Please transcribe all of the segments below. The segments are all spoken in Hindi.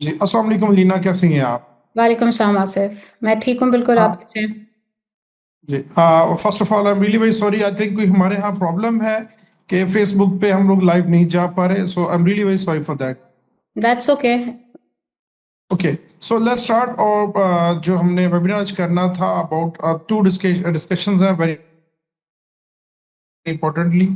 जी, अस्सलाम वालेकुम लीना, कैसी हैं आप? वालेकुम सलाम आसिफ। मैं ठीक हूँ बिल्कुल, आप हाँ, कैसे हैं? जी। First of all I am really very sorry, I think कोई हमारे यहाँ प्रॉब्लम है कि फेसबुक पे हम लोग लाइव नहीं जा पा रहे, so I am really very sorry for that. That's okay. Okay, so let's start. और जो हमने वेबिनार आज करना था अबाउट टू डिस्कशंस हैं very importantly.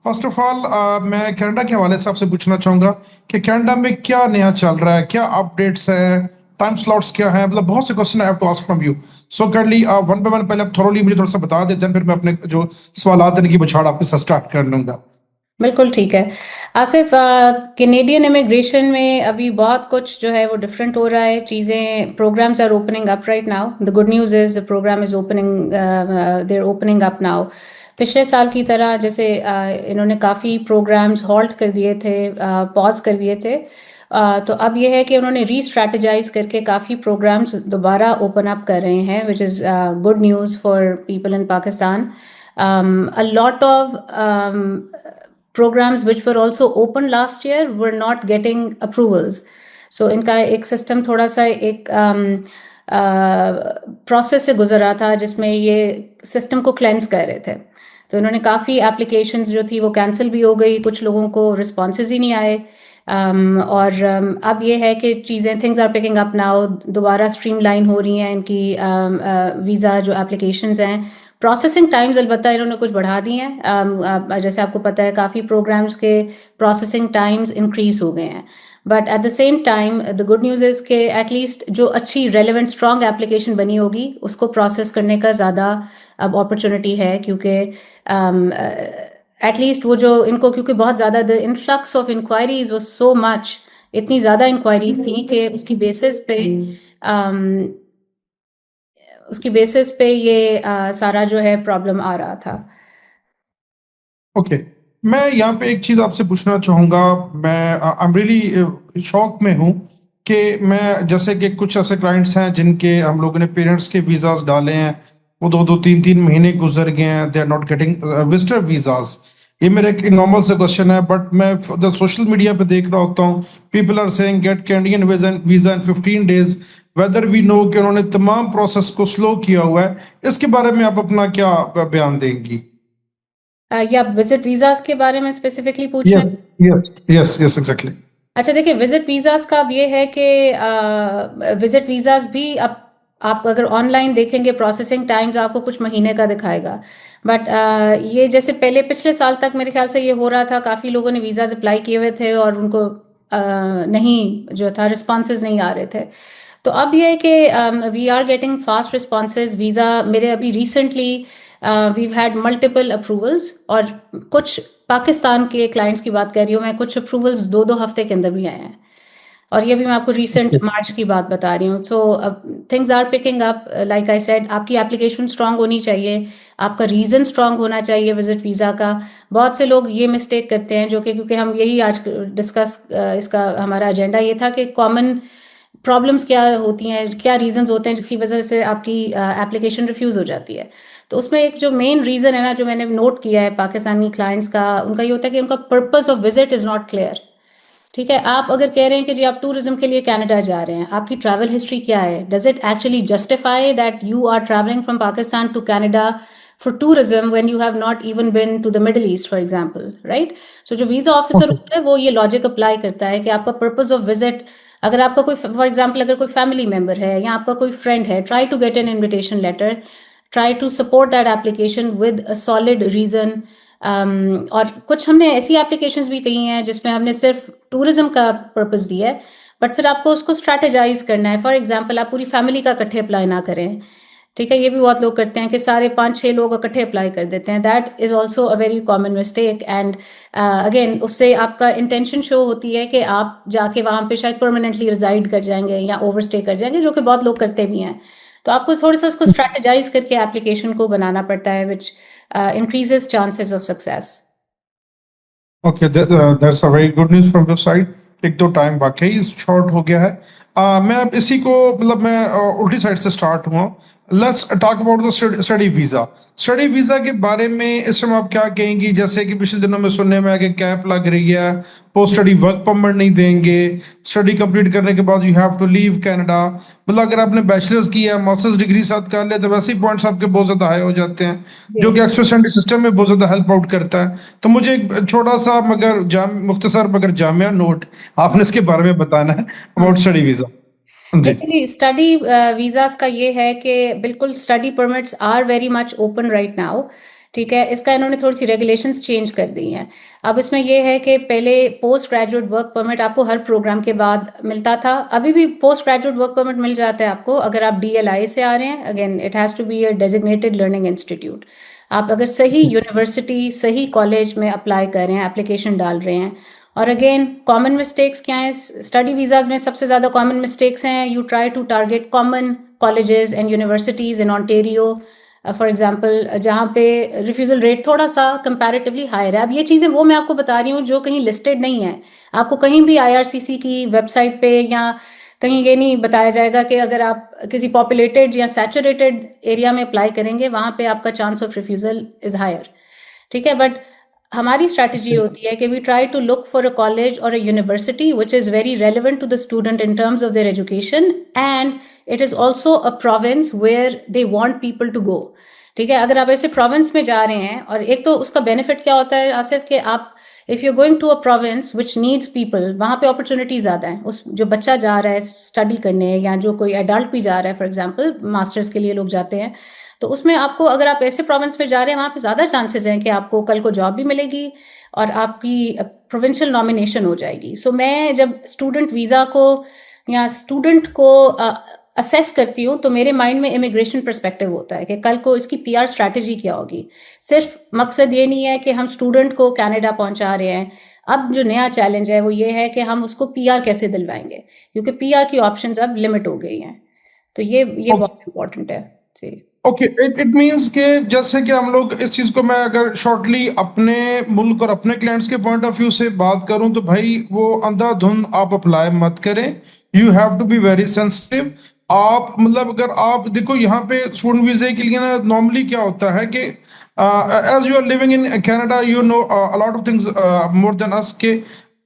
First of all मैं कनाडा के हवाले से आपसे पूछना चाहूँगा कि कनाडा में क्या नया चल रहा है, क्या अपडेट्स है, टाइम स्लॉट्स क्या है, मतलब बहुत से question I have to ask from you. So kindly one by one पहले आप थोरोली मुझे थोड़ा सा बता देते हैं, फिर मैं अपने जो सवाल देने की बुछाड़ आपके साथ स्टार्ट कर लूँगा। बिल्कुल ठीक है। आसिफ, कैनेडियन इमिग्रेशन में अभी बहुत कुछ जो है वो डिफरेंट हो रहा है, चीज़ें programs are opening up right now. The good news is the program is opening, they are opening up now. पिछले साल की तरह जैसे इन्होंने काफ़ी प्रोग्राम्स हॉल्ट कर दिए थे, पॉज कर दिए थे। तो अब ये है कि उन्होंने री स्ट्रैटेजाइज करके काफ़ी प्रोग्राम्स दोबारा ओपन अप कर रहे हैं, which is good news for people in Pakistan. A lot of programs which were also open last year were not getting approvals. So इनका एक सिस्टम थोड़ा सा एक प्रोसेस से गुजर रहा था जिसमें ये सिस्टम को क्लेंस कर रहे थे। तो इन्होंने काफ़ी एप्लीकेशंस जो थी वो कैंसिल भी हो गई, कुछ लोगों को रिस्पॉन्सेज ही नहीं आए। और अब ये है कि चीज़ें things are picking up now, दोबारा स्ट्रीमलाइन हो रही हैं इनकी वीज़ा जो एप्लीकेशंस हैं। प्रोसेसिंग टाइम्स अलबत्ता इन्होंने कुछ बढ़ा दी हैं, जैसे आपको पता है काफ़ी प्रोग्राम्स के प्रोसेसिंग टाइम्स इंक्रीज हो गए हैं। But at the same time the good news is कि एटलीस्ट जो अच्छी रेलेवेंट स्ट्रॉन्ग एप्लीकेशन बनी होगी उसको प्रोसेस करने का ज़्यादा अब अपॉर्चुनिटी है, क्योंकि एटलीस्ट वो जो इनको, क्योंकि बहुत ज़्यादा the influx of inquiries was so much, इतनी ज़्यादा इंक्वायरीज थी कि उसकी बेसिस पे ये सारा जो है प्रॉब्लम आ रहा था। ओके, मैं यहाँ पे एक चीज़ आपसे पूछना चाहूँगा। मैं आई एम रियली शॉक में हूँ कि मैं जैसे कि कुछ ऐसे क्लाइंट्स हैं जिनके हम लोगों ने पेरेंट्स के वीज़ाज डाले हैं, वो दो दो तीन तीन महीने गुजर गए हैं, they are not getting visitor visas. ये मेरा एक नॉर्मल सा क्वेश्चन है, बट मैं सोशल मीडिया पे देख रहा होता हूँ, people are saying get Canadian visa in 15 days। Whether we know कि उन्होंने तमाम प्रोसेस को स्लो किया हुआ है। इसके बारे में आप अपना क्या बयान देंगी? या विजिट वीज़ास के बारे में स्पेसिफिकली पूछ रहे यस, हैं? Yes, yes, yes, exactly. अच्छा देखिए, विजिट वीज़ास का अब ये है कि विजिट वीज़ास भी अब आप अगर ऑनलाइन देखेंगे प्रोसेसिंग टाइम्स आपको कुछ महीने का दिखाएगा। बट ये जैसे पहले पिछले साल तक मेरे ख्याल से ये हो रहा था, काफ़ी लोगों ने वीज़ाज अप्लाई किए हुए थे और उनको नहीं जो था रिस्पॉन्सेज नहीं आ रहे थे। तो अब ये है कि we are getting fast responses. Visa मेरे अभी recently we had multiple approvals, और कुछ पाकिस्तान के क्लाइंट्स की बात कर रही हूँ मैं, कुछ अप्रूवल्स 2-2 हफ्ते के अंदर भी आए हैं। और ये भी मैं आपको रीसेंट मार्च की बात बता रही हूँ। So things are picking up, like I said, आपकी एप्लीकेशन स्ट्रांग होनी चाहिए, आपका रीज़न स्ट्रांग होना चाहिए विजिट वीज़ा का। बहुत से लोग ये मिस्टेक करते हैं जो कि, क्योंकि हम यही आज डिस्कस, इसका हमारा एजेंडा ये था कि कॉमन प्रॉब्लम्स क्या होती हैं, क्या रीज़न्स होते हैं जिसकी वजह से आपकी एप्लीकेशन रिफ्यूज़ हो जाती है। तो उसमें एक जो मेन रीज़न है ना, जो मैंने नोट किया है पाकिस्तानी क्लाइंट्स का, उनका ये होता है कि उनका purpose of visit is not clear. ठीक है, आप अगर कह रहे हैं कि जी आप टूरिज्म के लिए कनाडा जा रहे हैं, आपकी ट्रैवल हिस्ट्री क्या है? Does it actually justify that you are travelling from Pakistan to Canada for tourism when you have not even been to the Middle East for example, right? So जो वीज़ा ऑफिसर ओके, होता है वो ये लॉजिक अप्लाई करता है कि आपका पर्पस ऑफ विजिट, अगर आपका कोई, फॉर एग्जांपल अगर कोई फैमिली मेंबर है या आपका कोई फ्रेंड है, try to get an invitation letter, try to support that application with a solid reason. और कुछ हमने ऐसी एप्लीकेशंस भी कही हैं जिसमें हमने सिर्फ टूरिज्म का पर्पस दिया है, बट फिर आपको उसको स्ट्रैटेजाइज करना है। फॉर एग्जांपल, आप पूरी फैमिली का इकट्ठे अप्लाई ना करें। ठीक है, ये भी बहुत लोग करते हैं कि सारे 5-6 लोग इकट्ठे अप्लाई कर देते हैं। That is also a very common mistake. And again उससे आपका इंटेंशन शो होती है कि आप जाके वहाँ पे शायद परमानेंटली रिजाइड कर जाएंगे या ओवरस्टे कर जाएंगे, जो कि बहुत लोग करते भी हैं। तो आपको थोड़ा सा उसको स्ट्रैटेजाइज करके एप्लीकेशन को बनाना पड़ता है, विच increases chances of success. Okay, that's a very good news from your side. एक तो टाइम वाकई शॉर्ट हो गया है। मैं अब इसी को मतलब मैं उल्टी साइड से स्टार्ट हुआ। Let's talk about the study visa. Study visa के बारे में इस समय आप क्या कहेंगी? जैसे कि पिछले दिनों में सुनने में आया कि कैप लग रही है, पोस्ट स्टडी वर्क परमिट नहीं देंगे, स्टडी कंप्लीट करने के बाद you have to leave Canada. मतलब अगर आपने बैचलर्स किया, मास्टर्स डिग्री साथ कर ले, तो वैसे ही पॉइंट्स आपके बहुत ज्यादा हाई हो जाते हैं, जो कि एक्सप्रेस एंट्री सिस्टम में बहुत ज्यादा हेल्प आउट करता है। तो मुझे एक छोटा सा मगर मुख्तसर मगर जामिया नोट आपने इसके बारे में बताना है अबाउट स्टडी वीजा। जी। देखिए जी, स्टडी वीज़ास का ये है कि बिल्कुल study permits are very much open right now, ठीक है? इसका इन्होंने थोड़ी-सी रेगुलेशंस चेंज कर दी हैं। अब इसमें ये है कि पहले पोस्ट ग्रेजुएट वर्क परमिट आपको हर प्रोग्राम के बाद मिलता था। अभी भी पोस्ट ग्रेजुएट वर्क परमिट मिल जाता है आपको अगर आप डीएलआई से आ रहे हैं। Again it has to be a designated learning institute. आप अगर सही यूनिवर्सिटी, सही कॉलेज में अप्लाई कर रहे हैं, एप्लीकेशन डाल रहे हैं। और अगेन कॉमन मिस्टेक्स क्या हैं स्टडी वीज़ाज़ में? सबसे ज़्यादा कॉमन मिस्टेक्स हैं, you try to target common colleges and universities in Ontario for example, जहाँ पे रिफ्यूज़ल रेट थोड़ा सा कंपैरेटिवली हायर है। अब ये चीज़ें वो मैं आपको बता रही हूँ जो कहीं लिस्टेड नहीं है। आपको कहीं भी आईआरसीसी की वेबसाइट पे या कहीं ये नहीं बताया जाएगा कि अगर आप किसी पॉपुलेटेड या सैचुरेटेड एरिया में अप्लाई करेंगे, वहाँ पे आपका chance of refusal is higher, ठीक है? बट हमारी स्ट्रैटेजी होती है कि we try to look for a college और a university which is very relevant to the student in terms of their education, and it is also a province where they want people to go, ठीक है? अगर आप ऐसे प्रोविंस में जा रहे हैं, और एक तो उसका बेनिफिट क्या होता है आसिफ, कि आप if you are going to a province which needs people, वहाँ पे अपॉर्चुनिटी ज़्यादा है। उस जो बच्चा जा रहा है स्टडी करने, या जो कोई एडल्ट भी जा रहा है, फॉर एग्जाम्पल मास्टर्स के लिए लोग जाते हैं, तो उसमें आपको, अगर आप ऐसे प्रोविंस में जा रहे हैं, वहाँ पे ज़्यादा चांसेस हैं कि आपको कल को जॉब भी मिलेगी और आपकी प्रोविंशियल नॉमिनेशन हो जाएगी। सो मैं जब स्टूडेंट वीज़ा को या स्टूडेंट को असेस करती हूँ, तो मेरे माइंड में इमिग्रेशन पर्सपेक्टिव होता है कि कल को इसकी पीआर स्ट्रैटेजी क्या होगी। सिर्फ मकसद ये नहीं है कि हम स्टूडेंट को कनाडा पहुँचा रहे हैं। अब जो नया चैलेंज है वो ये है कि हम उसको पीआर कैसे दिलवाएंगे, क्योंकि पीआर की ऑप्शंस अब लिमिट हो गई हैं। तो ये बहुत इम्पोर्टेंट है जी। ओके, इट मीन्स कि जैसे कि हम लोग इस चीज को, मैं अगर शॉर्टली अपने मुल्क और अपने क्लाइंट्स के पॉइंट ऑफ व्यू से बात करूं, तो भाई वो अंधाधुंध आप अप्लाई मत करें। You have to be very sensitive. आप मतलब अगर आप देखो, यहाँ पे स्टूडेंट वीजे के लिए ना नॉर्मली क्या होता है कि as you are living in Canada, you know a lot of things more than us, के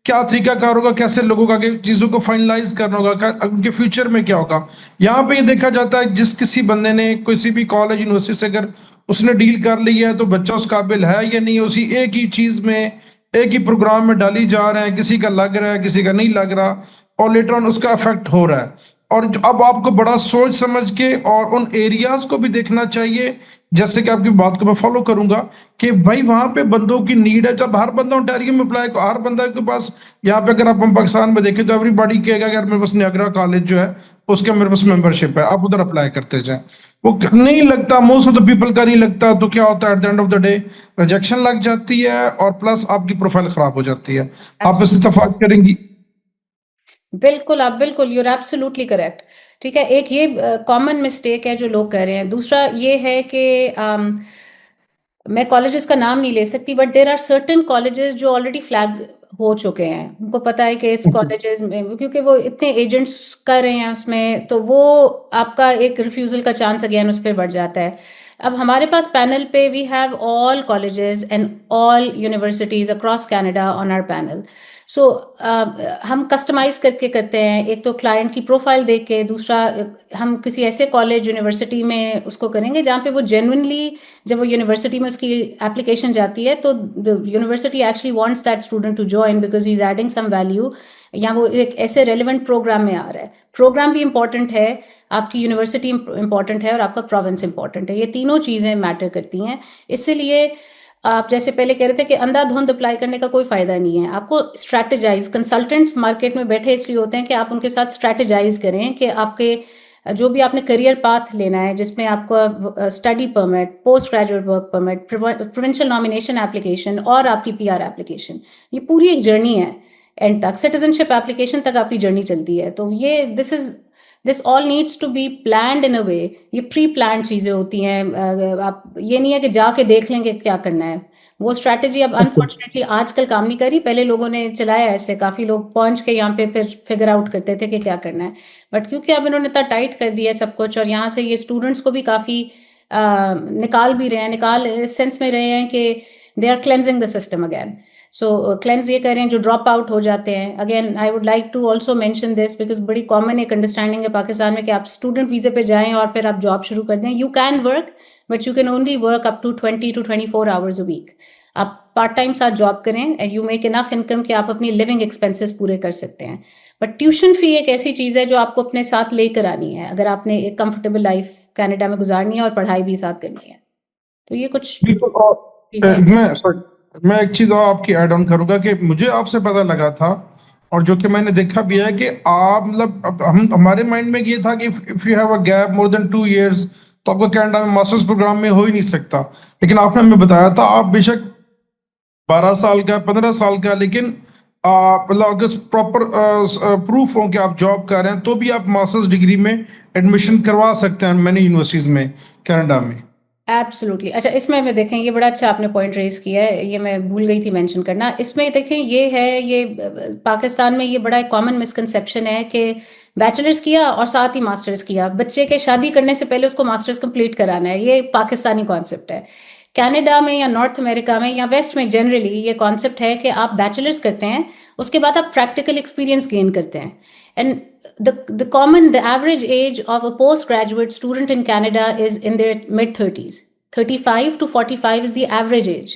क्या तरीकाकार होगा, कैसे लोगों का चीजों को फाइनलाइज करना होगा, उनके फ्यूचर में क्या होगा। यहाँ पे ये देखा जाता है, जिस किसी बंदे ने किसी भी कॉलेज यूनिवर्सिटी से अगर उसने डील कर ली है, तो बच्चा उस काबिल है या नहीं, उसी एक ही चीज में, एक ही प्रोग्राम में डाली जा रहे हैं, किसी का लग रहा है, किसी का नहीं लग रहा, और लेटर ऑन उसका अफेक्ट हो रहा है। और अब आपको बड़ा सोच समझ के और उन एरियाज को भी देखना चाहिए, जैसे कि आपकी बात को मैं फॉलो करूंगा, कि भाई वहां पे बंदों की नीड है। जब हर बंदा ओंटारियो में अप्लाई, हर बंदा के पास, यहाँ पे अगर आप हम पाकिस्तान में देखें तो एवरीबॉडी कहेगा कि यार मेरे पास नियाग्रा कॉलेज जो है उसके मेरे पास मेंबरशिप है, आप उधर अप्लाई करते जाएं। वो नहीं लगता, मोस्ट ऑफ द पीपल का नहीं लगता, तो क्या होता है, at the end of the day rejection लग जाती है, और प्लस आपकी प्रोफाइल खराब हो जाती है। आप इससे इत्तेफाक करेंगी? बिल्कुल, आप बिल्कुल, यू आर एब्सोल्युटली करेक्ट, ठीक है? एक ये कॉमन मिस्टेक है जो लोग कर रहे हैं। दूसरा ये है कि मैं कॉलेजेस का नाम नहीं ले सकती, but there are certain colleges जो ऑलरेडी फ्लैग हो चुके हैं। उनको पता है कि इस कॉलेजेस में, क्योंकि वो इतने एजेंट्स कर रहे हैं उसमें, तो वो आपका एक रिफ्यूज़ल का चांस अगेन उस पे बढ़ जाता है। अब हमारे पास पैनल पे we have all colleges and all universities across Canada on our panel. So हम कस्टमाइज़ करके करते हैं, एक तो क्लाइंट की प्रोफाइल देख के, दूसरा हम किसी ऐसे कॉलेज यूनिवर्सिटी में उसको करेंगे जहाँ पे वो जेन्युइनली, जब वो यूनिवर्सिटी में उसकी एप्लीकेशन जाती है, तो the university actually wants that student to join because he is adding some value, या वो एक ऐसे रेलिवेंट प्रोग्राम में आ रहा है। प्रोग्राम भी इंपॉर्टेंट है, आपकी यूनिवर्सिटी इंपॉर्टेंट है, और आपका प्रोविंस इंपॉर्टेंट है। ये तीनों चीज़ें मैटर करती हैं। इसीलिए आप जैसे पहले कह रहे थे कि अंधाधुंध अप्लाई करने का कोई फ़ायदा नहीं है। आपको स्ट्रैटेजाइज़, कंसल्टेंट्स मार्केट में बैठे इसलिए होते हैं कि आप उनके साथ स्ट्रैटेजाइज़ करें कि आपके जो भी आपने करियर पाथ लेना है, जिसमें आपका study permit, post graduate work permit, provincial nomination application और आपकी पीआर एप्लीकेशन, ये पूरी एक जर्नी है। एंड तक, सिटीजनशिप एप्लीकेशन तक आपकी जर्नी चलती है। तो ये this all needs to be planned in a way, ये प्री प्लान्ड चीज़ें होती हैं। आप ये नहीं है कि जाके देख लेंगे क्या करना है, वो स्ट्रैटेजी अब ओके। अनफॉर्चुनेटली आजकल काम नहीं करी। पहले लोगों ने चलाया ऐसे, काफ़ी लोग पहुंच के यहाँ पे फिर फिगर आउट करते थे कि क्या करना है, बट क्योंकि अब इन्होंने इतना टाइट कर दिया है सब कुछ, और यहाँ से ये स्टूडेंट्स को भी काफ़ी निकाल भी रहे हैं, निकाल इस सेंस में रहे हैं कि they are cleansing the system again. So cleanse ये कर रहे हैं जो ड्रॉप आउट हो जाते हैं। Again I would like to also mention this, because बड़ी कॉमन एक अंडरस्टैंडिंग है पाकिस्तान में कि आप स्टूडेंट वीज़े पे जाएं और फिर आप जॉब शुरू कर दें। You can work, but you can only work up to 20 to 24 hours a week. आप पार्ट टाइम साथ जॉब करें and you make enough income कि आप अपनी लिविंग एक्सपेंसेस पूरे कर सकते हैं। बट ट्यूशन फ़ी एक ऐसी चीज़ है जो आपको अपने साथ लेकर आनी है अगर आपने एक कंफर्टेबल लाइफ कनाडा में गुजारनी है और पढ़ाई भी साथ करनी है। तो ये कुछ बिल्कुल। और चीज़ें हैं। मैं एक चीज और आपकी ऐड ऑन करूंगा कि मुझे आपसे पता लगा था, और जो कि मैंने देखा भी है कि आप मतलब अब हम हमारे माइंड में ये था कि if you have a gap more than 2 years तो आपको कनाडा में मास्टर्स प्रोग्राम में हो ही नहीं सकता। लेकिन आपने हमें बताया था आप बेशक 12 साल का 15 साल का, लेकिन मतलब अगर प्रॉपर प्रूफ हो कि आप जॉब कर रहे हैं तो भी आप मास्टर्स डिग्री में एडमिशन करवा सकते हैं मैनी यूनिवर्सिटीज में कनाडा में। एब्सोल्युटली। अच्छा, इसमें में देखें ये बड़ा अच्छा आपने पॉइंट रेज़ किया है, ये मैं भूल गई थी मेंशन करना। इसमें देखें ये है, ये पाकिस्तान में ये बड़ा एक कॉमन मिसकंसेप्शन है कि बैचलर्स किया और साथ ही मास्टर्स किया। बच्चे के शादी करने से पहले उसको मास्टर्स कंप्लीट कराना है, ये पाकिस्तानी कॉन्सेप्ट है। कनाडा में या नॉर्थ अमेरिका में या वेस्ट में जनरली ये कॉन्सेप्ट है कि आप बैचलर्स करते हैं, उसके बाद आप प्रैक्टिकल एक्सपीरियंस गेन करते हैं। And the average age of a postgraduate student in Canada is in their mid 30s. 35 to 45 is the average age.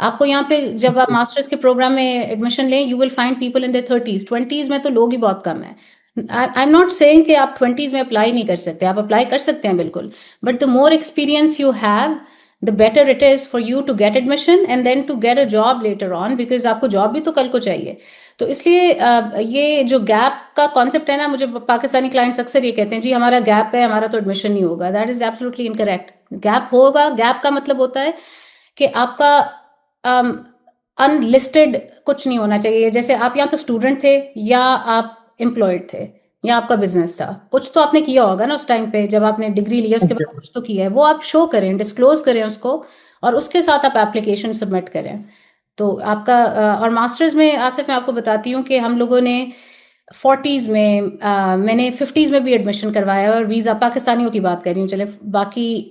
आपको यहाँ पे जब आप मास्टर्स के प्रोग्राम में एडमिशन लें, you will find people in their 30s। 20s में तो लोग ही बहुत कम है। आई एम नॉट सेइंग कि आप 20s में अप्लाई नहीं कर सकते, आप अप्लाई कर सकते हैं बिल्कुल, but the more experience you have the better it is for you to get admission and then to get a job later on, because आपको जॉब भी तो कल को चाहिए। तो इसलिए ये जो गैप का कॉन्सेप्ट है ना, मुझे पाकिस्तानी क्लाइंट्स अक्सर ये कहते हैं जी हमारा गैप है, हमारा तो एडमिशन नहीं होगा। That is absolutely incorrect. Gap होगा। गैप का मतलब होता है कि आपका अनलिस्टेड कुछ नहीं होना चाहिए। जैसे आप या तो स्टूडेंट थे या आप एम्प्लॉयड थे या आपका बिजनेस था, कुछ तो आपने किया होगा ना उस टाइम पे जब आपने डिग्री ली, उसके ओके। बाद कुछ तो किया है, वो आप शो करें, डिस्क्लोज करें उसको, और उसके साथ आप एप्लीकेशन सबमिट करें। तो आपका और मास्टर्स में आसिफ मैं आपको बताती हूँ कि हम लोगों ने 40s में मैंने 50s में भी एडमिशन करवाया, और वीज़ा पाकिस्तानियों की बात कर रही हूँ। चले बाकी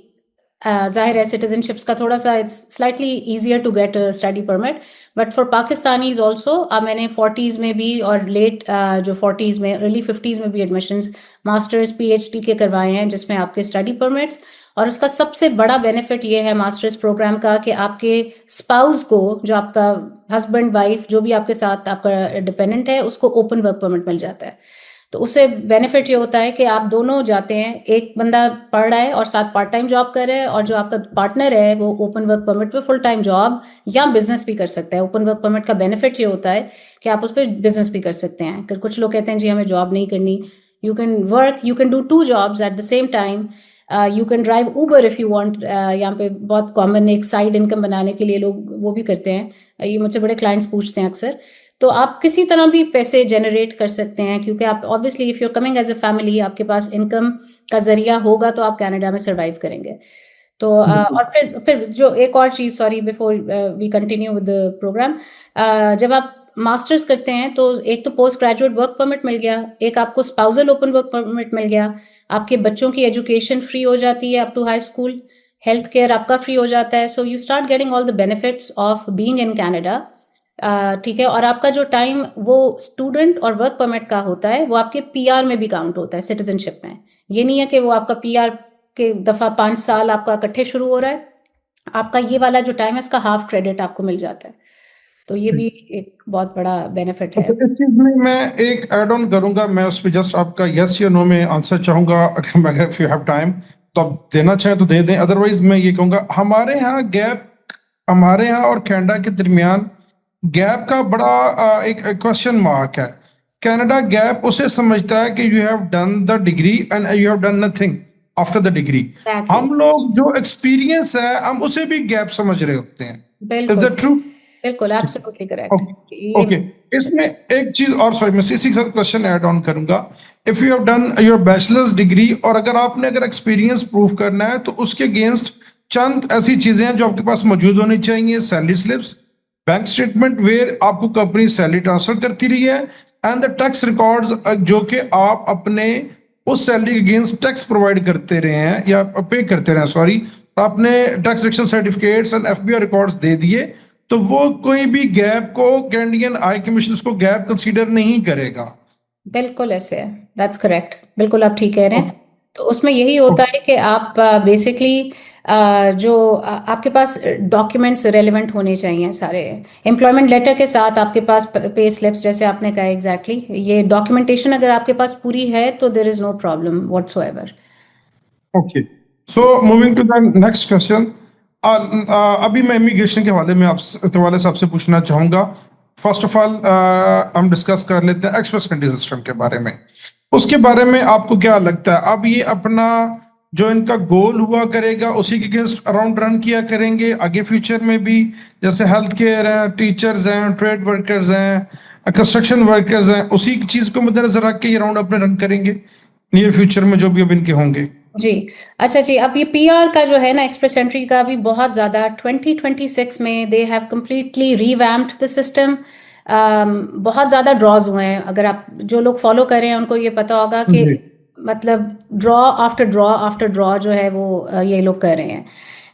ज़ाहिर है सिटीजनशिप्स का थोड़ा सा it's slightly easier to get study permit, but for Pakistanis also मैंने 40s में भी और लेट जो 40s में अर्ली 50s में भी एडमिशन्स मास्टर्स पीएचडी के करवाए हैं, जिसमें आपके स्टडी परमिट्स, और उसका सबसे बड़ा बेनिफिट ये है मास्टर्स प्रोग्राम का कि आपके स्पाउस को, जो आपका हस्बैंड वाइफ जो भी आपके साथ आपका डिपेंडेंट है, उसको ओपन वर्क परमिट मिल जाता है। तो उससे बेनिफिट ये होता है कि आप दोनों जाते हैं, एक बंदा पढ़ रहा है और साथ पार्ट टाइम जॉब कर रहा है, और जो आपका पार्टनर है वो ओपन वर्क परमिट पे फुल टाइम जॉब या बिजनेस भी कर सकता है। ओपन वर्क परमिट का बेनिफिट ये होता है कि आप उस पर बिजनेस भी कर सकते हैं। अगर कुछ लोग कहते हैं जी हमें जॉब नहीं करनी, you can work, you can do 2 jobs at the same time. You can drive Uber if you want. यहाँ पे बहुत कॉमन एक साइड इनकम बनाने के लिए लोग वो भी करते हैं। ये मुझसे बड़े क्लाइंट्स पूछते हैं अक्सर। तो आप किसी तरह भी पैसे जनरेट कर सकते हैं, क्योंकि आप obviously if you are coming as a family, आपके पास इनकम का जरिया होगा तो आप कनाडा में सर्वाइव करेंगे। तो बिल्कुल। और फिर जो एक और चीज़, sorry before we continue with the programme, जब आप मास्टर्स करते हैं तो एक तो पोस्ट ग्रेजुएट वर्क परमिट मिल गया, एक आपको स्पाउसल ओपन वर्क परमिट मिल गया, आपके बच्चों की एजुकेशन फ्री हो जाती है up to high school, health care आपका फ्री हो जाता है। So you start getting all the benefits of being in Canada. ठीक है, और आपका जो टाइम वो स्टूडेंट और वर्क परमिट का होता है, वो आपके पीआर में भी काउंट होता है सिटीजनशिप में। ये नहीं है कि वो आपका पीआर के दफ़ा 5 साल आपका इकट्ठे शुरू हो रहा है, आपका ये वाला जो टाइम है इसका हाफ क्रेडिट आपको मिल जाता है। तो ये भी एक बहुत बड़ा बेनिफिट है। अच्छा, इस चीज में मैं एक ऐड ऑन करूंगा, मैं उस पर जस्ट आपका यस या नो में आंसर चाहूंगा। अगर इफ यू हैव टाइम तो आप देना चाहें तो दे दें, अदरवाइज मैं ये कहूंगा हमारे यहाँ गैप, हमारे यहाँ और कनाडा के दरमियान गैप का बड़ा एक क्वेश्चन मार्क है। कनाडा गैप उसे समझता है कि you have done the degree and you have done nothing after the degree. Exactly. हम लोग जो एक्सपीरियंस है हम उसे भी गैप समझ रहे होते हैं। इज बिल्कुल। That true? बिल्कुल, ठीक है। Absolutely correct. ओके, ये ओके। इसमें एक चीज और, सॉरी, मैं इसी के साथ क्वेश्चन ऐड ऑन करूंगा। If you have done your bachelors degree, और अगर एक्सपीरियंस प्रूव करना है, तो उसके अगेंस्ट चंद ऐसी चीजें हैं जो आपके पास मौजूद होनी चाहिए: salary slips, bank statement where आपको कंपनी सैलरी ट्रांसफर करती रही है, एंड द टैक्स रिकॉर्ड्स जो कि आप अपने उस सैलरी के अगेंस्ट टैक्स प्रोवाइड करते रहे हैं या पे करते रहे हैं, सॉरी, आपने tax return certificates and FBR records दे दिए, तो वो कोई भी गैप को कैनेडियन आई कमीशन उसको गैप कंसीडर नहीं करेगा। बिल्कुल ऐसे है, दैट्स करेक्ट, बिल्कुल आप ठीक कह रहे हैं। ओके, तो उसमें यही होता है कि आप बेसिकली जो आपके पास डॉक्यूमेंट्स रेलेवेंट होने चाहिए सारे। एम्प्लॉयमेंट लेटर के साथ आपके पास पे स्लिप्स, जैसे आपने कहा एग्जैक्टली, ये डॉक्यूमेंटेशन अगर आपके पास पूरी है तो there is no problem whatsoever. Okay. So जी moving to the next question. अभी मैं इमिग्रेशन के हवाले से आपसे पूछना चाहूंगा। फर्स्ट ऑफ ऑल हम डिस्कस कर लेते हैं एक्सप्रेस कंट्री सिस्टम के बारे में। उसके बारे में आपको क्या लगता है, अब ये अपना जो इनका गोल हुआ करेगा उसी के अगेंस्ट अराउंड रन किया करेंगे आगे फ्यूचर में भी? जैसे हेल्थ केयर है, टीचर्स हैं, ट्रेड वर्कर्स हैं, कंस्ट्रक्शन वर्कर्स हैं, उसी चीज को मद्देनजर रख के ये राउंड अपने रन करेंगे नियर फ्यूचर में जो भी अब इनके होंगे? जी। अच्छा जी, अब ये पीआर का जो है ना, एक्सप्रेस एंट्री का भी बहुत ज़्यादा 2026 में they have completely revamped the system. बहुत ज़्यादा ड्रॉज हुए हैं, अगर आप जो लोग फॉलो कर रहे हैं उनको ये पता होगा कि जी, मतलब draw after draw after draw जो है वो ये लोग कर रहे हैं।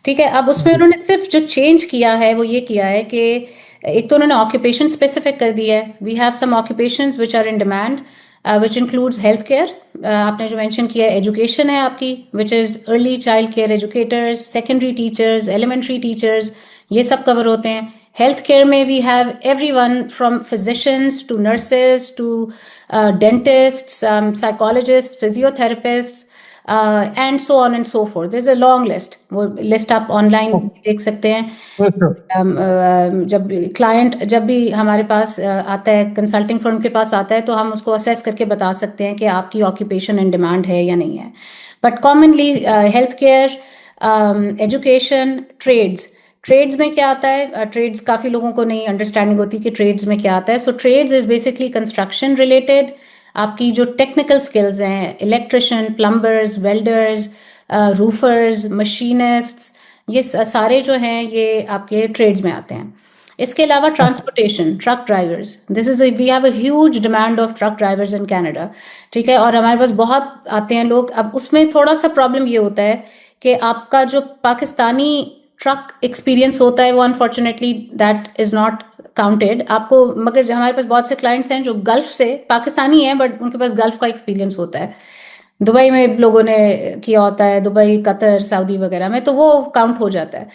ठीक है, अब उसमें उन्होंने सिर्फ जो चेंज किया है वो ये किया है कि एक तो उन्होंने ऑक्यूपेशन स्पेसिफिक कर दिया है। We have some occupations which are in demand, which includes health care, आपने जो मेंशन किया है, एजुकेशन है आपकी, which is early child care educators, secondary teachers, elementary teachers, ये सब कवर होते हैं। हेल्थ केयर में we have every one from physicians to nurses to dentists, psychologists, physiotherapists, and so on and so forth. There's a long list. वो लिस्ट आप ऑनलाइन देख सकते हैं। जब जब भी हमारे पास आता है, कंसल्टिंग फर्म के पास आता है, तो हम उसको असेस करके बता सकते हैं कि आपकी ऑक्यूपेशन इन डिमांड है या नहीं है। But commonly health care, education, trades में क्या आता है, ट्रेड्स काफ़ी लोगों को नहीं अंडरस्टैंडिंग होती कि ट्रेड्स में क्या आता है। So trades is basically construction related, आपकी जो टेक्निकल स्किल्स हैं, electrician, plumbers, welders, roofers, machinists, ये सारे जो हैं ये आपके ट्रेड्स में आते हैं। इसके अलावा transportation, truck drivers, this is we have a huge demand of truck drivers in Canada. ठीक है, और हमारे पास बहुत आते हैं लोग। अब उसमें थोड़ा सा प्रॉब्लम ये होता है कि आपका जो पाकिस्तानी ट्रक एक्सपीरियंस होता है वो unfortunately that is not counted आपको। मगर हमारे पास बहुत से क्लाइंट्स हैं जो गल्फ से, पाकिस्तानी हैं बट उनके पास गल्फ का एक्सपीरियंस होता है, दुबई में लोगों ने किया होता है, दुबई, कतर, सऊदी वगैरह में, तो वो काउंट हो जाता है।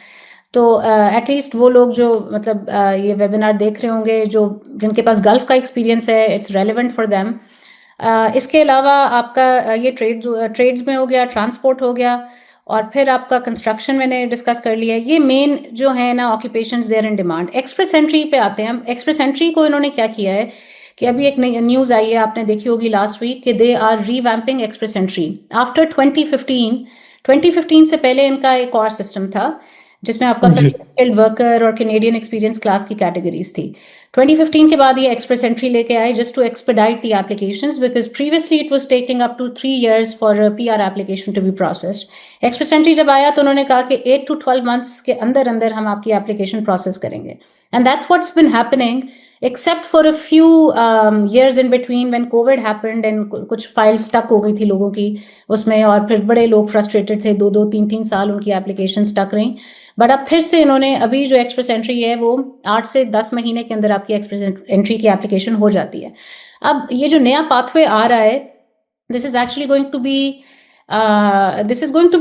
तो एटलीस्ट वो लोग जो मतलब ये वेबिनार देख रहे होंगे, जो जिनके पास गल्फ का एक्सपीरियंस है, इट्स रेलिवेंट फॉर देम। इसके अलावा आपका ये ट्रेड्स में हो गया, ट्रांसपोर्ट हो गया, और फिर आपका कंस्ट्रक्शन मैंने डिस्कस कर लिया है। ये मेन जो है ना occupations there in demand. Express entry पे आते हैं हम। एक्सप्रेस एंट्री को इन्होंने क्या किया है कि अभी एक नई न्यूज़ आई है, आपने देखी होगी लास्ट वीक, कि they are revamping express entry after 2015। से पहले इनका एक और सिस्टम था जिसमें आपका जी, स्किल्ड वर्कर और कैनेडियन एक्सपीरियंस क्लास की कैटेगरीज थी। 2015 के बाद ये एक्सप्रेस एंट्री लेके आए just to expedite the applications, because previously it was taking up to 3 years for PR application to be processed. Express entry जब आया तो उन्होंने कहा कि 8 to 12 months के अंदर अंदर हम आपकी एप्लीकेशन प्रोसेस करेंगे, and that's what's been happening except for a few years in between when COVID happened and कुछ फाइल स्टक हो गई थी लोगों की उसमें, और फिर बड़े लोग फ्रस्ट्रेटेड थे, 2-2, 3-3 साल उनकी एप्लीकेशन स्टक रही। बट अब फिर से इन्होंने अभी जो एक्सप्रेस एंट्री है वो 8 से 10 महीने के अंदर आपकी एक्सप्रेस एंट्री की एप्लीकेशन हो जाती है। अब ये जो नया पाथवे आ रहा है, this is actually going to be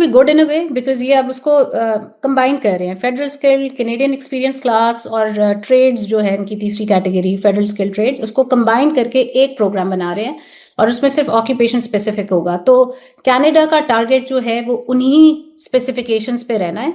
good in a way, because ये अब उसको कंबाइन कर रहे हैं, federal skilled, Canadian experience class और ट्रेड्स जो है इनकी तीसरी कैटेगरी, फेडरल स्किल्ड ट्रेड्स, उसको कंबाइन करके एक प्रोग्राम बना रहे हैं और उसमें सिर्फ ऑक्यूपेशन स्पेसिफिक होगा। तो कनाडा का टारगेट जो है वो उन्हीं स्पेसिफिकेशंस पे रहना है,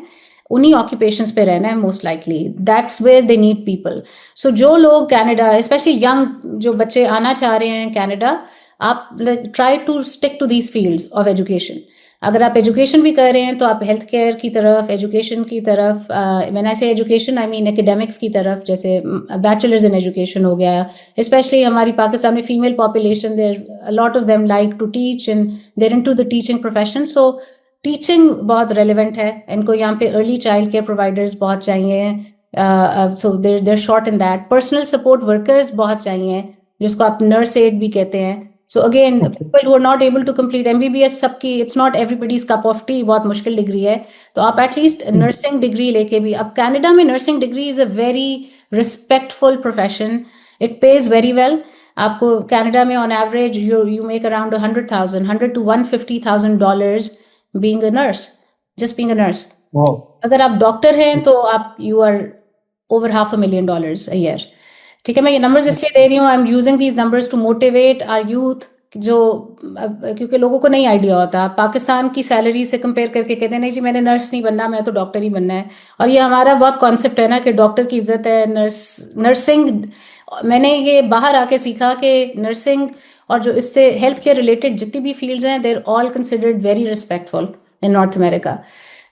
उन्हीं ऑक्यूपेशंस पे रहना है, most likely that's where they need people. So जो लोग कनाडा, स्पेशली यंग जो बच्चे आना चाह रहे हैं कनाडा, आप try to stick to these fields of education. अगर आप एजुकेशन भी कर रहे हैं तो आप हेल्थ केयर की तरफ, एजुकेशन की तरफ, व्हेन आई से एजुकेशन आई मीन एकेडमिक्स की तरफ, जैसे बैचलर्स इन एजुकेशन हो गया, स्पेशली हमारी पाकिस्तान में female population, there a lot of them like to teach and there into the teaching profession, so teaching बहुत रेलिवेंट है। इनको यहाँ पे अर्ली चाइल्ड केयर प्रोवाइडर्स बहुत चाहिए, so they're short in that. Personal support workers बहुत चाहिए, जिसको आप नर्स एड भी कहते हैं। So again okay people who are not able to complete MBBS, सबकी it's not everybody's cup of tea, बहुत मुश्किल डिग्री है। तो आप एटलीस्ट नर्सिंग डिग्री लेके भी, अब कनाडा में nursing degree is a very respectful profession, it pays very well. आपको कनाडा में on average you make around 100 to $150,000 being a nurse, just being a nurse. Wow अगर आप डॉक्टर हैं तो आप you are over $500,000 a year। ठीक है, मैं ये नंबर्स इसलिए दे रही हूँ, I am using these numbers to motivate our youth, जो क्योंकि लोगों को नहीं आइडिया होता। पाकिस्तान की सैलरी से कंपेयर करके कहते हैं नहीं जी मैंने नर्स नहीं बनना, मैं तो डॉक्टर ही बनना है। और ये हमारा बहुत कॉन्सेप्ट है ना कि डॉक्टर की इज्जत है, नर्सिंग। मैंने ये बाहर आके सीखा कि नर्सिंग और जो इससे हेल्थ केयर रिलेटेड जितनी भी फील्ड्स हैं, they are all considered very respectful in North America.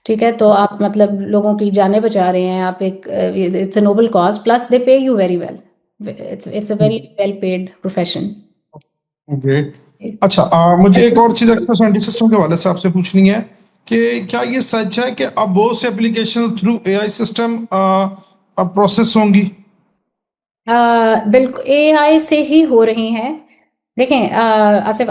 ठीक है, तो आप मतलब लोगों की जानें बचा रहे हैं, आप एक it's a noble cause, plus they pay you very well, it's a very well paid profession। Great. अच्छा मुझे एक और चीज एक्सप्रेस एंटी सिस्टम के हवाले से आपसे पूछनी है कि क्या ये सच है कि अब बहुत से application through AI system process होंगी? बिल्कुल एआई से ही हो रही हैं। देखें आसिफ,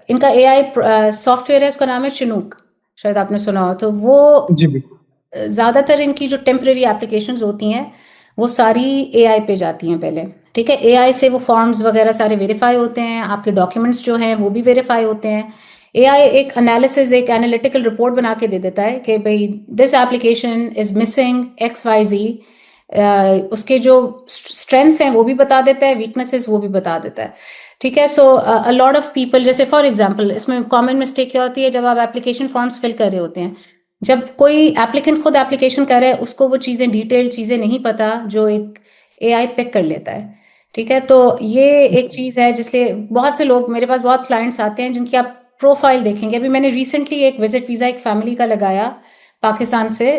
इनका एआई सॉफ्टवेयर है, उसका नाम है चिनूक, शायद आपने सुना हो। तो वो जी बिल्कुल। ज़्यादातर इनकी जो टेम्परेरी एप्लीकेशंस होती हैं वो सारी एआई पे जाती हैं पहले। ठीक है, एआई से वो फॉर्म्स वगैरह सारे वेरीफाई होते हैं, आपके डॉक्यूमेंट्स जो हैं वो भी वेरीफाई होते हैं। एआई एक एनालिसिस, एक एनालिटिकल रिपोर्ट बना के दे देता है कि भाई this application is missing X Y Z. उसके जो स्ट्रेंथ्स हैं वो भी बता देता है, वीकनेसेस वो भी बता देता है। ठीक है, सो अ लॉट ऑफ पीपल, जैसे फॉर एग्जांपल इसमें कॉमन मिस्टेक क्या होती है, जब आप एप्लीकेशन फॉर्म्स फिल कर रहे होते हैं, जब कोई एप्लीकेंट खुद एप्लीकेशन कर रहा है, उसको वो चीज़ें डिटेल्ड चीज़ें नहीं पता जो एक एआई पिक कर लेता है। ठीक है, तो ये एक चीज़ है जिसलिए बहुत से लोग, मेरे पास बहुत क्लाइंट्स आते हैं जिनकी आप प्रोफाइल देखेंगे। अभी मैंने रिसेंटली एक विजिट वीज़ा एक फैमिली का लगाया पाकिस्तान से,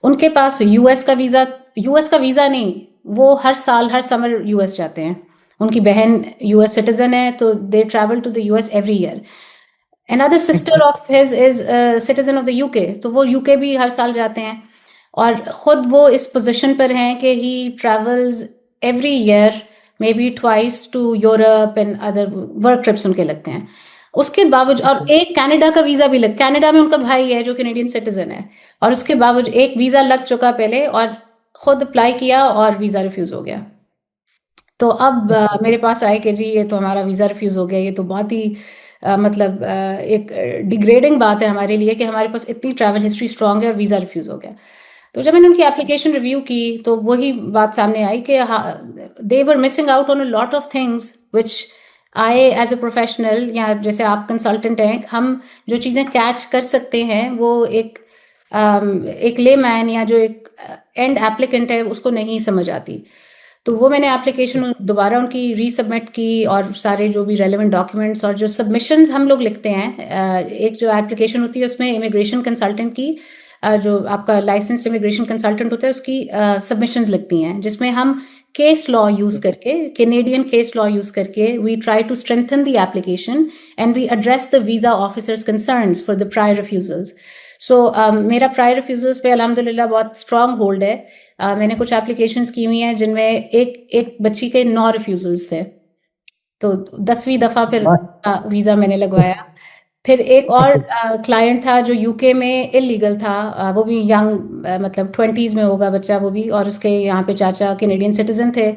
उनके पास यूएस का वीज़ा नहीं, वो हर साल हर समर यूएस जाते हैं। उनकी बहन यूएस सिटीजन है, तो they travel to the US every year. Another sister of his is a citizen of the UK, तो वो UK भी हर साल जाते हैं। और ख़ुद वो इस पोजीशन पर हैं कि he travels every year maybe twice to Europe and other work trips उनके लगते हैं। उसके बावजूद, और एक कनाडा का वीज़ा भी कनाडा में उनका भाई है जो कैनेडियन सिटीजन है, और उसके बावजूद एक वीज़ा लग चुका पहले, और ख़ुद अप्लाई किया और वीज़ा रिफ्यूज़ हो गया। तो अब मेरे पास आए कि जी ये तो हमारा वीज़ा रिफ्यूज़ हो गया। ये तो बहुत ही मतलब एक डिग्रेडिंग बात है हमारे लिए कि हमारे पास इतनी ट्रैवल हिस्ट्री स्ट्रांग है और वीज़ा रिफ्यूज़ हो गया। तो जब मैंने उनकी एप्लीकेशन रिव्यू की तो वही बात सामने आई कि they were missing out on a lot of things which I as a professional, या जैसे आप कंसल्टेंट हैं, हम जो चीज़ें कैच कर सकते हैं वो एक लेमैन या जो एक एंड एप्लीकेंट है उसको नहीं समझ आती। तो वो मैंने एप्लीकेशन दोबारा उनकी रीसबमिट की, और सारे जो भी रेलेवेंट डॉक्यूमेंट्स और जो सबमिशंस हम लोग लिखते हैं, एक जो एप्लीकेशन होती है उसमें इमिग्रेशन कंसल्टेंट की, जो आपका लाइसेंस्ड इमिग्रेशन कंसल्टेंट होता है उसकी सबमिशंस लिखती हैं, जिसमें हम केस लॉ यूज़ करके, कैनेडियन केस लॉ यूज़ करके, we try to strengthen the application and we address the visa officers concerns for the prior refusals. So मेरा प्रायर रिफ्यूजल्स पे अल्हम्दुलिल्लाह बहुत स्ट्रॉन्ग होल्ड है। मैंने कुछ एप्लीकेशंस की हुई हैं जिनमें एक बच्ची के 9 रिफ्यूजल्स थे, तो 10वीं दफ़ा फिर वीज़ा मैंने लगवाया। फिर एक और क्लाइंट था जो यूके में इलीगल था, वो भी यंग, मतलब 20s में होगा बच्चा वो भी, और उसके यहाँ पे चाचा कैनेडियन सिटीजन थे।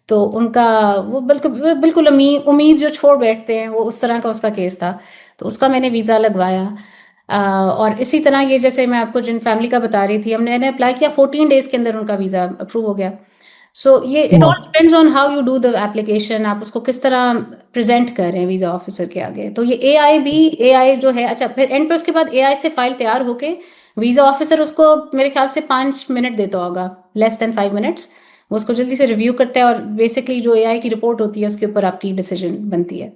तो उनका वो बिल्कुल उम्मीद जो छोड़ बैठते हैं, वो उस तरह का उसका केस था, तो उसका मैंने वीज़ा लगवाया। और इसी तरह ये जैसे मैं आपको जिन फैमिली का बता रही थी, मैंने अप्लाई किया, 14 डेज़ के अंदर उनका वीज़ा अप्रूव हो गया। सो ये it all depends on how you do the application, आप उसको किस तरह प्रेजेंट कर रहे हैं वीज़ा ऑफिसर के आगे। तो ये एआई जो है, अच्छा फिर एंड पे उसके बाद एआई से फाइल तैयार होके वीज़ा ऑफिसर उसको मेरे ख्याल से 5 मिनट देता होगा, लेस देन 5 मिनट्स। वो उसको जल्दी से रिव्यू करता है, और बेसिकली जो एआई की रिपोर्ट होती है उसके ऊपर आपकी डिसीजन बनती है।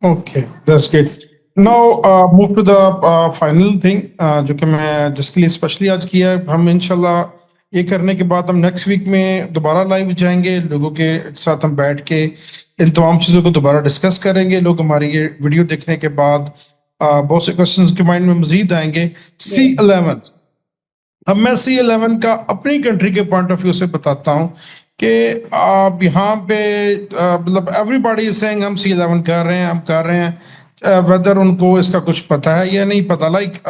Okay that's great. Now move to the final thing, जो कि मैं जिसके लिए स्पेशली आज किया है। हम इंशाल्लाह ये करने के बाद हम नेक्स्ट वीक में दोबारा लाइव जाएंगे, लोगों के साथ हम बैठ के इन तमाम चीज़ों को दोबारा डिस्कस करेंगे। लोग हमारी ये वीडियो देखने के बाद बहुत से क्वेश्चंस के माइंड में मजीद आएंगे। C11, अब मैं C11 का अपनी कंट्री के पॉइंट ऑफ व्यू से बताता हूँ कि आप यहाँ पे मतलब एवरीबॉडी इज सेइंग हम C11 कर रहे हैं, हम कर रहे हैं, वेदर उनको इसका कुछ पता है या नहीं पता। लाइक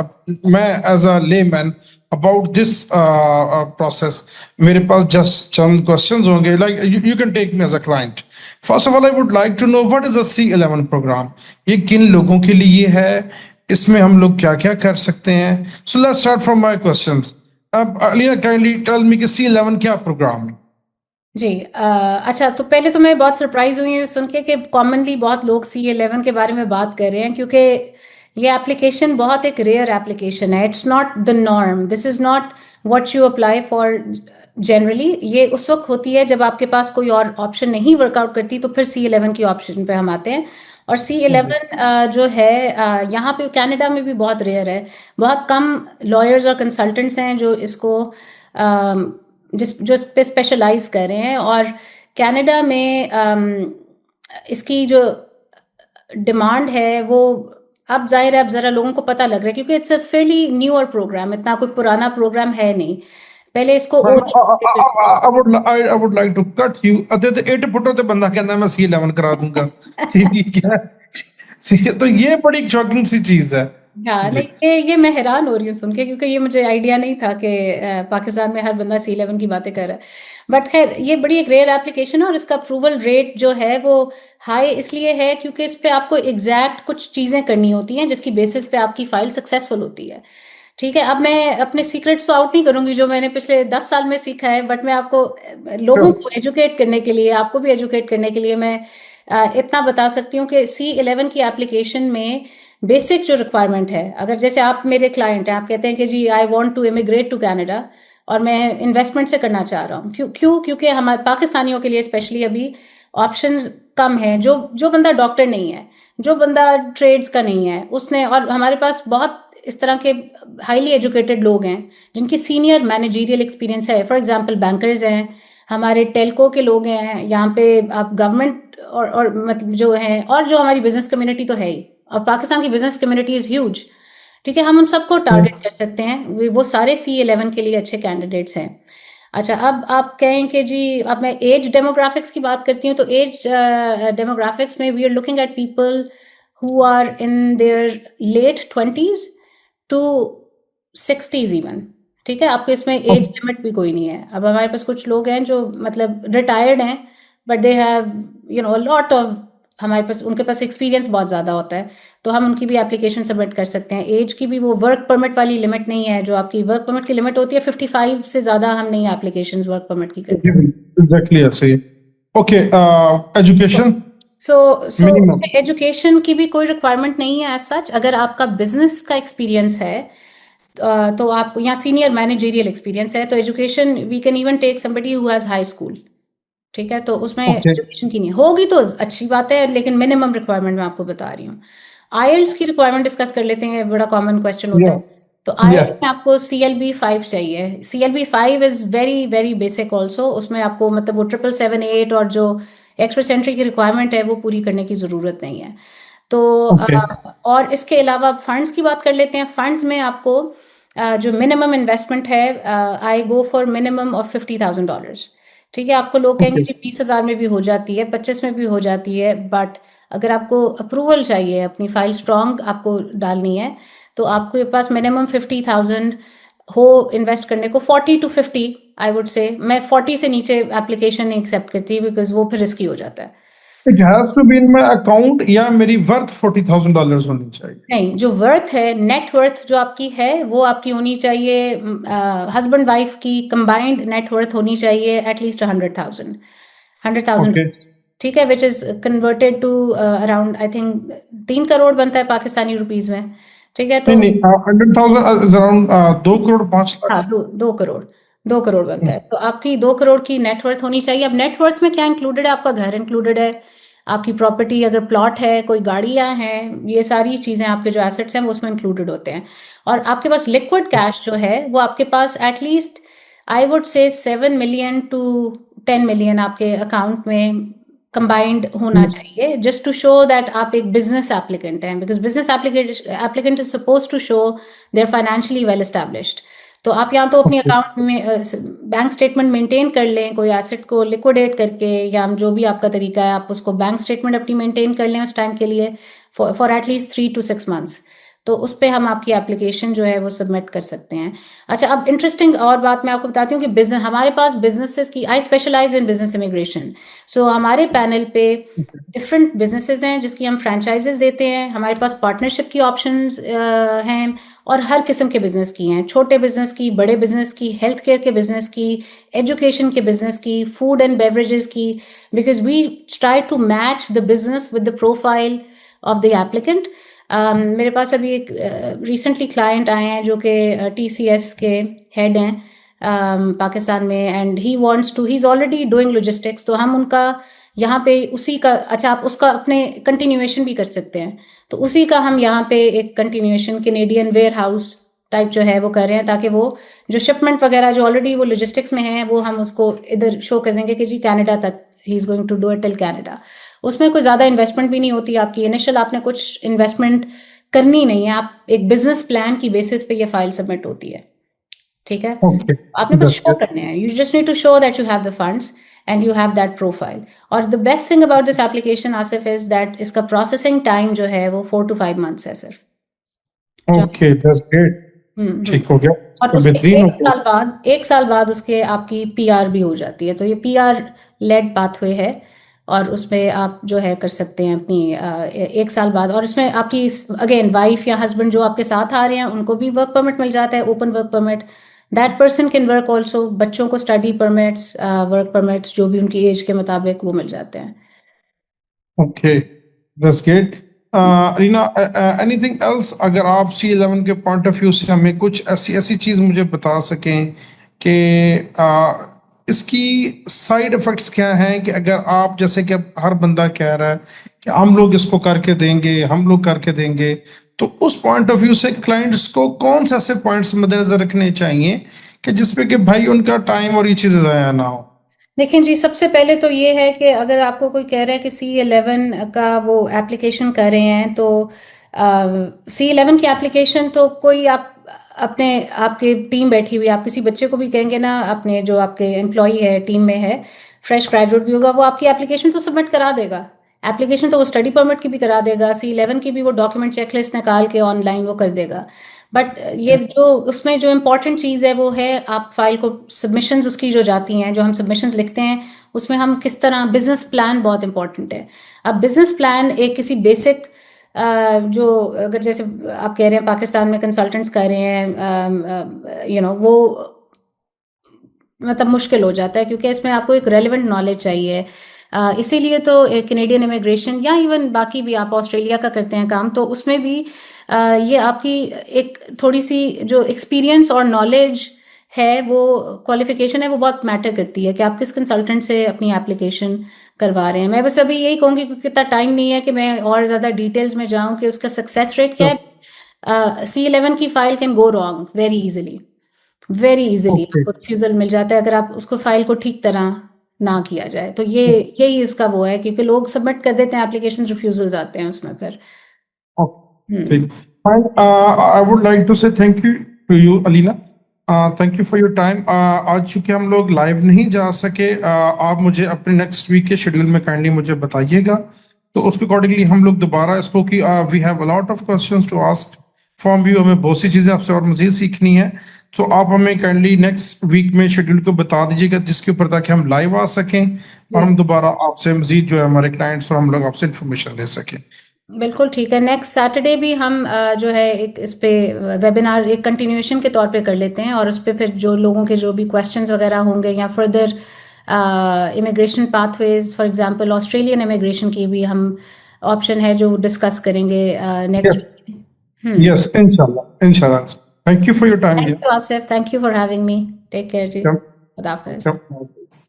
मैं as a layman about this process, मेरे पास जस्ट चंद क्वेश्चंस होंगे। Like you can take me as a client. First of all I would like to know what is a C11 program, ये किन लोगों के लिए है, इसमें हम लोग क्या क्या कर सकते हैं। सो let's start from my questions. अब अलिया काइंडली टेल मी कि C11 क्या प्रोग्राम है। जी अच्छा, तो पहले तो मैं बहुत सरप्राइज हुई हूँ सुन के कॉमनली बहुत लोग C11 के बारे में बात कर रहे हैं, क्योंकि ये एप्लीकेशन बहुत एक रेयर एप्लीकेशन है। It's not the norm, this is not what you apply for generally. ये उस वक्त होती है जब आपके पास कोई और ऑप्शन नहीं वर्कआउट करती, तो फिर C11 की ऑप्शन पे हम आते हैं। और C11 जो है यहाँ पे कनाडा में भी बहुत रेयर है। बहुत कम लॉयर्स और कंसल्टेंट्स हैं जो इसको जो इस पे स्पेशलाइज कर रहे हैं। और कनाडा में इसकी जो डिमांड है वो अब जाहिर है अब ज़रा लोगों को पता लग रहा है, क्योंकि it's a fairly newer program, इतना कोई पुराना प्रोग्राम है नहीं। पहले इसको I would like to cut you। अते ते 8 फुटों ते बंदा कहना मैं C11 करा दूंगा। ठीक है, ठीक है, तो ये बड़ी शॉकिंग सी चीज है। हाँ, जी नहीं ये मैं हैरान हो रही हूँ सुन के, क्योंकि ये मुझे आइडिया नहीं था कि पाकिस्तान में हर बंदा C11 की बातें कर रहा है। बट खैर ये बड़ी एक रेयर एप्लीकेशन है, और इसका अप्रूवल रेट जो है वो हाई इसलिए है क्योंकि इस पे आपको एग्जैक्ट कुछ चीज़ें करनी होती हैं जिसकी बेसिस पे आपकी फाइल सक्सेसफुल होती है। ठीक है, अब मैं अपने सीक्रेट्स तो आउट नहीं करूंगी जो मैंने पिछले 10 साल में सीखा है, बट मैं आपको लोगों को एजुकेट करने के लिए, आपको भी एजुकेट करने के लिए मैं इतना बता सकती हूँ कि C11 की एप्लीकेशन में बेसिक जो रिक्वायरमेंट है, अगर जैसे आप मेरे क्लाइंट हैं, आप कहते हैं कि जी I want to immigrate to Canada और मैं इन्वेस्टमेंट से करना चाह रहा हूँ, क्योंकि हमारे पाकिस्तानियों के लिए स्पेशली अभी ऑप्शंस कम हैं। जो बंदा डॉक्टर नहीं है, जो बंदा ट्रेड्स का नहीं है, उसने, और हमारे पास बहुत इस तरह के हाईली एजुकेटेड लोग हैं जिनकी सीनियर मैनेजरियल एक्सपीरियंस है। फॉर एग्जांपल बैंकर्स हैं, हमारे टेलको के लोग हैं, यहाँ पे आप गवर्नमेंट और मतलब जो हैं, और जो हमारी बिजनेस कम्युनिटी तो है ही, और पाकिस्तान की बिजनेस कम्युनिटी इज़ ह्यूज। ठीक है, हम उन सबको टारगेट कर सकते हैं, वो सारे C11 के लिए अच्छे कैंडिडेट्स हैं। अच्छा, अब आप कहें कि जी अब मैं एज डेमोग्राफिक्स की बात करती हूँ, तो एज डेमोग्राफिक्स में we are looking at people who are in their late 20s to 60s even। ठीक है, आपके इसमें एज लिमिट भी कोई नहीं है। अब हमारे पास कुछ लोग हैं जो मतलब रिटायर्ड हैं, but they have lot of, हमारे पास उनके पास एक्सपीरियंस बहुत ज़्यादा होता है, तो हम उनकी भी एप्लीकेशन सबमिट कर सकते हैं। एज की भी वो वर्क परमिट वाली लिमिट नहीं है, जो आपकी वर्क परमिट की लिमिट होती है 55 से ज़्यादा हम नहीं एप्लीकेशन वर्क परमिट की करते। एग्जैक्टली ऐसे ही। Okay, education so minimum. उसमें एजुकेशन की भी कोई रिक्वायरमेंट नहीं है एज सच। अगर आपका बिजनेस का एक्सपीरियंस है तो आप यहाँ सीनियर मैनेजरियल एक्सपीरियंस है, तो education we can even take somebody who has high school. ठीक है, तो उसमें ओके, एजुकेशन की नहीं होगी तो अच्छी बात है, लेकिन मिनिमम रिक्वायरमेंट मैं आपको बता रही हूँ। आईएल्स की रिक्वायरमेंट डिस्कस कर लेते हैं, बड़ा कॉमन क्वेश्चन होता है। तो आईएल्स यस, में आपको CLB 5 चाहिए। CLB 5 is very very basic also. उसमें आपको मतलब वो 777-8 और जो एक्सप्रेस एंट्री की रिक्वायरमेंट है वो पूरी करने की ज़रूरत नहीं है। तो ओके, और इसके अलावा फंड्स की बात कर लेते हैं। फंड्स में आपको जो मिनिमम इन्वेस्टमेंट है, आई गो फॉर मिनिमम ऑफ $50,000। ठीक है, आपको लोग कहेंगे ओके, जी 20,000 में भी हो जाती है, 25 में भी हो जाती है, बट अगर आपको अप्रूवल चाहिए, अपनी फाइल स्ट्रॉन्ग आपको डालनी है, तो आपके पास मिनिमम 50,000 हो इन्वेस्ट करने को। 40 to 50 आई वुड से, मैं 40 से नीचे एप्लीकेशन नहीं एक्सेप्ट करती, बिकॉज वो फिर रिस्की हो जाता है। It has to be in my account या मेरी वर्थ $40,000 होनी चाहिए। नहीं, जो वर्थ है, नेट वर्थ जो आपकी है वो आपकी होनी चाहिए, हस्बैंड वाइफ की कंबाइंड नेट वर्थ होनी चाहिए एटलीस्ट 100,000। ओके, ठीक है, which is converted to around I think 3 crore बनता है पाकिस्तानी रुपीज में। ठीक है, तो नहीं नहीं, 100,000 अराउंड 2 करोड़ 5 लाख। हाँ, 2 करोड़, 2 करोड़ बनता है। तो आपकी 2 करोड़ की नेटवर्थ होनी चाहिए। अब नेटवर्थ में क्या इंक्लूडेड है? आपका घर इंक्लूडेड है, आपकी प्रॉपर्टी अगर प्लॉट है, कोई गाड़ियाँ हैं, ये सारी चीज़ें आपके जो एसेट्स हैं वो उसमें इंक्लूडेड होते हैं। और आपके पास लिक्विड कैश जो है वो आपके पास at least I would say 7 million to 10 million आपके अकाउंट में कंबाइंड होना चाहिए, जस्ट टू शो दैट आप एक बिजनेस एप्लीकेंट हैं, because business applicant is suppose to show they are financially well established. तो आप यहाँ तो अपनी अकाउंट में बैंक स्टेटमेंट मेंटेन कर लें, कोई एसेट को लिक्विडेट करके, या जो भी आपका तरीका है आप उसको बैंक स्टेटमेंट अपनी मेंटेन कर लें उस टाइम के लिए फॉर एटलीस्ट 3 to 6 months। तो उस पे हम आपकी एप्लीकेशन जो है वो सबमिट कर सकते हैं। अच्छा, अब इंटरेस्टिंग और बात मैं आपको बताती हूँ कि बिजनेस, हमारे पास बिजनेसेस की, आई स्पेशलाइज इन बिजनेस इमिग्रेशन। सो हमारे पैनल पे डिफरेंट बिजनेसेस हैं जिसकी हम फ्रेंचाइजेस देते हैं, हमारे पास पार्टनरशिप की ऑप्शंस हैं, और हर किस्म के बिजनेस की हैं, छोटे बिजनेस की, बड़े बिजनेस की, हेल्थ केयर के बिजनेस की, एजुकेशन के बिजनेस की, फूड एंड बेवरेजेस की, because we try to match the business with the profile of the applicant. मेरे पास अभी एक रिसेंटली क्लाइंट आए हैं जो कि TCS के हेड हैं पाकिस्तान में, and he wants to, he is already doing logistics, तो हम उनका यहाँ पे उसी का, अच्छा आप उसका अपने कंटिन्यूएशन भी कर सकते हैं, तो उसी का हम यहाँ पे एक continuation Canadian warehouse type जो है वो कर रहे हैं, ताकि वो जो शिपमेंट वगैरह जो ऑलरेडी वो लॉजिस्टिक्स में है वो हम उसको इधर शो कर देंगे कि जी कनाडा तक he is going to do it till Canada. उसमें कोई ज़्यादा इन्वेस्टमेंट भी नहीं होती आपकी, इनिशियल आपने कुछ इन्वेस्टमेंट करनी नहीं है, आप एक बिजनेस प्लान की बेसिस पे ये फाइल सबमिट होती है, ठीक है। Okay, आपने बस that's शो good. करने हैं, you just need to show that you have the funds and you have that profile. और the best thing about this application Asif is that इसका प्रोसेसिंग टाइम जो है वो 4 to 5 months है सिर्फ। Okay, that's great. ठीक हो गया, और तो उसके बेहतरीन हो गया। एक साल बाद उसके आपकी PR भी हो जाती है, तो ये PR लेड पाथवे है, और उसमें आप जो है कर सकते हैं अपनी एक साल बाद। और इसमें आपकी अगेन वाइफ या हस्बैंड जो आपके साथ आ रहे हैं उनको भी वर्क परमिट मिल जाता है, open work permit, that person can work also, बच्चों को स्टडी परमिट्स, वर्क परमिट्स जो भी उनकी एज के मुताबिक वो मिल जाते हैं। Okay, that's great. Reena, anything else अगर आप C11 के पॉइंट ऑफ व्यू से हमें कुछ ऐसी ऐसी चीज मुझे बता सकें कि इसकी साइड इफेक्ट्स क्या हैं, कि अगर आप, जैसे कि अब हर बंदा कह रहा है कि हम लोग इसको करके देंगे, हम लोग करके देंगे, तो उस पॉइंट ऑफ व्यू से क्लाइंट्स को कौन से ऐसे पॉइंट्स मद्देनजर रखने चाहिए कि जिसपे कि भाई उनका टाइम और ये चीजें ज़ाया ना हो? देखिए जी, सबसे पहले तो ये है कि अगर आपको कोई कह रहा है कि C11 का वो एप्लीकेशन कर रहे हैं, तो C11 की एप्लीकेशन तो कोई आप अपने, आपकी टीम बैठी हुई, आप किसी बच्चे को भी कहेंगे ना, अपने जो आपके एम्प्लॉई है टीम में है, फ्रेश ग्रेजुएट भी होगा, वो आपकी एप्लीकेशन तो सबमिट करा देगा। एप्लीकेशन तो वो स्टडी परमिट की भी करा देगा, C11 की भी वो डॉक्यूमेंट चेकलिस्ट निकाल के ऑनलाइन वो कर देगा। बट ये जो उसमें जो इम्पोर्टेंट चीज़ है वो है आप फाइल को, सबमिशंस उसकी जो जाती हैं, जो हम सबमिशंस लिखते हैं उसमें हम किस तरह, बिजनेस प्लान बहुत इंपॉर्टेंट है। अब बिजनेस प्लान एक किसी बेसिक जो, अगर जैसे आप कह रहे हैं पाकिस्तान में कंसल्टेंट्स कर रहे हैं, वो मतलब मुश्किल हो जाता है, क्योंकि इसमें आपको एक रेलिवेंट नॉलेज चाहिए। इसीलिए तो कैनेडियन इमिग्रेशन या इवन बाकी भी, आप ऑस्ट्रेलिया का करते हैं काम, तो उसमें भी ये आपकी एक थोड़ी सी जो एक्सपीरियंस और नॉलेज है, वो क्वालिफिकेशन है, वो बहुत मैटर करती है कि आप किस कंसल्टेंट से अपनी एप्लीकेशन करवा रहे हैं। मैं बस अभी यही कहूँगी, क्योंकि इतना टाइम नहीं है कि मैं और ज़्यादा डिटेल्स में जाऊँ कि उसका सक्सेस रेट क्या है। C11 की file can go wrong very easily, okay, आपको रिफ्यूजल मिल जाता है अगर आप उसको फाइल को ठीक तरह ना किया जाए। तो ये यही उसका वो है, क्योंकि लोग सबमिट कर देते हैं एप्लीकेशन, रिफ्यूजल्स आते हैं उसमें फिर। ठीक, fine. I would like to say thank you to you Alina, thank you for your time. आज चूंकि हम लोग लाइव नहीं जा सके, आप मुझे अपने नेक्स्ट वीक के शेड्यूल में काइंडली मुझे बताइएगा, तो उसके अकॉर्डिंगली हम लोग दोबारा इसको, कि we have a lot of questions to ask from you, हमें बहुत सी चीज़ें आपसे और मज़ीद सीखनी है, तो आप हमें काइंडली नेक्स्ट वीक में शेड्यूल को बता दीजिएगा, जिसके ऊपर ताकि हम लाइव आ सकें और हम दोबारा आपसे मज़ीद जो है हमारे क्लाइंट्स और हम लोग आपसे इंफॉर्मेशन ले सकें। बिल्कुल ठीक है, नेक्स्ट सैटरडे भी हम जो है एक इस पे वेबिनार एक कंटिन्यूएशन के तौर पे कर लेते हैं, और उस पे फिर जो लोगों के जो भी क्वेश्चंस वगैरह होंगे, या further immigration pathways, for example Australian immigration की भी हम ऑप्शन है जो डिस्कस करेंगे next. Yes, inshallah, inshallah. Thank you for your time, thank dear. You Asif, thank you for having me, take care जी, Yep, खुदा हाफिज। yep.